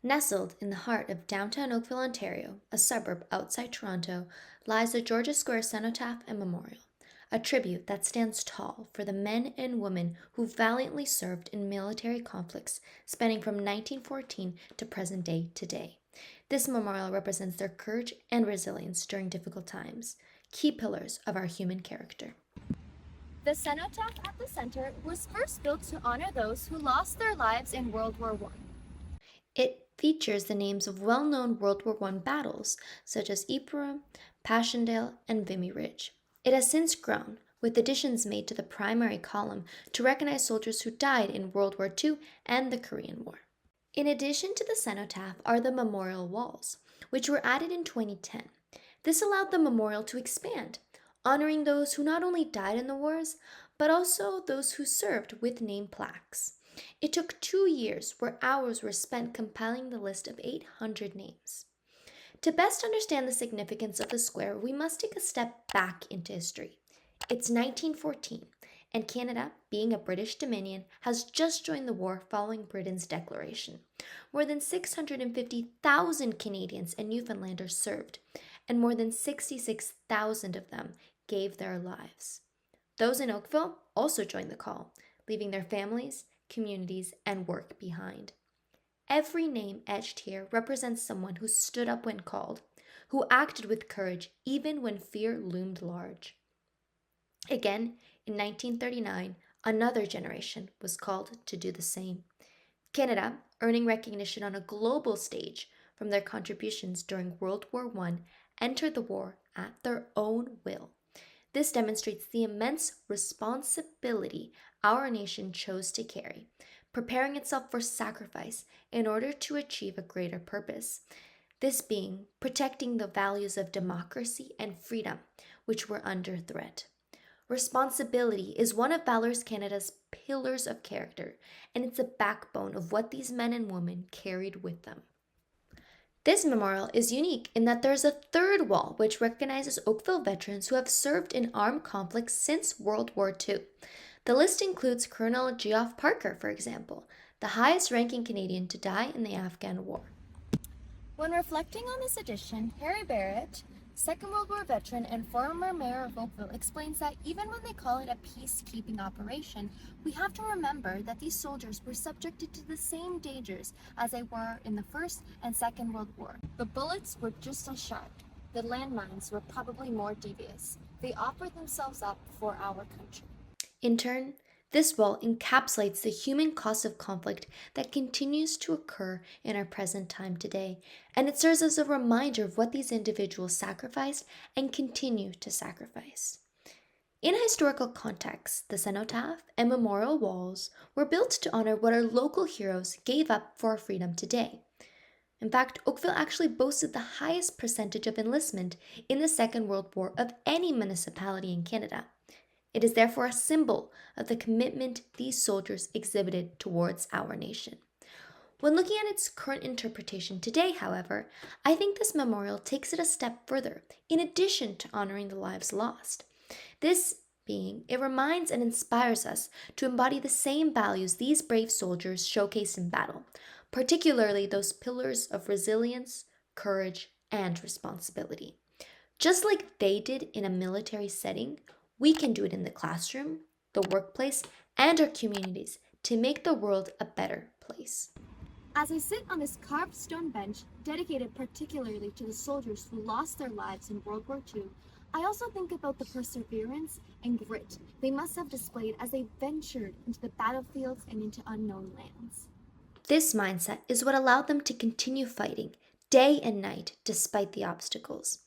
Nestled in the heart of downtown Oakville, Ontario, a suburb outside Toronto, lies the Georgia Square Cenotaph and Memorial, a tribute that stands tall for the men and women who valiantly served in military conflicts spanning from 1914 to present day today. This memorial represents their courage and resilience during difficult times, key pillars of our human character. The cenotaph at the center was first built to honor those who lost their lives in World War I. It features the names of well-known World War I battles, such as Ypres, Passchendaele, and Vimy Ridge. It has since grown, with additions made to the primary column to recognize soldiers who died in World War II and the Korean War. In addition to the cenotaph are the memorial walls, which were added in 2010. This allowed the memorial to expand, honoring those who not only died in the wars, but also those who served with name plaques. It took 2 years, where hours were spent compiling the list of 800 names. To best understand the significance of the square, we must take a step back into history. It's 1914, and Canada, being a British Dominion, has just joined the war following Britain's declaration. More than 650,000 Canadians and Newfoundlanders served, and more than 66,000 of them gave their lives. Those in Oakville also joined the call, leaving their families, communities, and work behind. Every name etched here represents someone who stood up when called, who acted with courage even when fear loomed large. Again, in 1939, another generation was called to do the same. Canada, earning recognition on a global stage from their contributions during World War I, entered the war at their own will. This demonstrates the immense responsibility our nation chose to carry, preparing itself for sacrifice in order to achieve a greater purpose, this being protecting the values of democracy and freedom, which were under threat. Responsibility is one of Valour Canada's pillars of character, and it's a backbone of what these men and women carried with them. This memorial is unique in that there's a third wall which recognizes Oakville veterans who have served in armed conflicts since World War II. The list includes Colonel Geoff Parker, for example, the highest-ranking Canadian to die in the Afghan War. When reflecting on this edition, Harry Barrett, Second World War veteran and former mayor of Oakville, explains that even when they call it a peacekeeping operation, we have to remember that these soldiers were subjected to the same dangers as they were in the First and Second World War. The bullets were just as sharp. The landmines were probably more devious. They offered themselves up for our country. In turn, this wall encapsulates the human cost of conflict that continues to occur in our present time today, and it serves as a reminder of what these individuals sacrificed and continue to sacrifice. In a historical context, the cenotaph and memorial walls were built to honor what our local heroes gave up for our freedom today. In fact, Oakville actually boasted the highest percentage of enlistment in the Second World War of any municipality in Canada. It is therefore a symbol of the commitment these soldiers exhibited towards our nation. When looking at its current interpretation today, however, I think this memorial takes it a step further, in addition to honoring the lives lost. This being, it reminds and inspires us to embody the same values these brave soldiers showcased in battle, particularly those pillars of resilience, courage, and responsibility. Just like they did in a military setting, we can do it in the classroom, the workplace, and our communities to make the world a better place. As I sit on this carved stone bench dedicated particularly to the soldiers who lost their lives in World War II, I also think about the perseverance and grit they must have displayed as they ventured into the battlefields and into unknown lands. This mindset is what allowed them to continue fighting day and night despite the obstacles.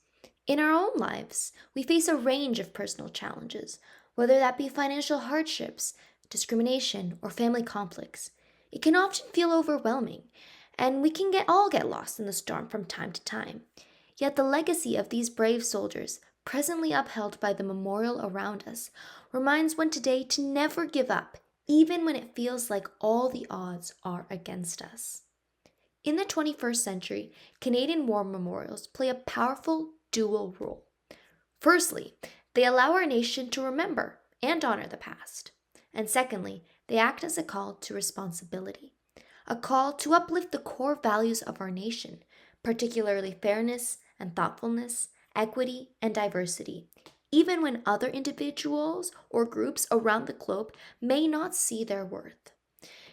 In our own lives, we face a range of personal challenges, whether that be financial hardships, discrimination, or family conflicts. It can often feel overwhelming, and we can all get lost in the storm from time to time. Yet the legacy of these brave soldiers, presently upheld by the memorial around us, reminds one today to never give up, even when it feels like all the odds are against us. In the 21st century, Canadian war memorials play a powerful dual role. Firstly, they allow our nation to remember and honor the past. And secondly, they act as a call to responsibility. a call to uplift the core values of our nation, particularly fairness and thoughtfulness, equity and diversity, even when other individuals or groups around the globe may not see their worth.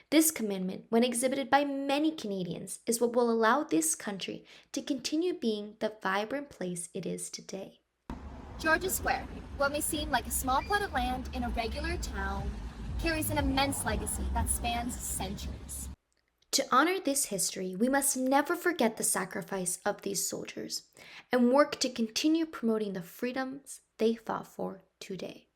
This commitment, when exhibited by many Canadians, is what will allow this country to continue being the vibrant place it is today. George's Square, what may seem like a small plot of land in a regular town, carries an immense legacy that spans centuries. To honor this history, we must never forget the sacrifice of these soldiers and work to continue promoting the freedoms they fought for today.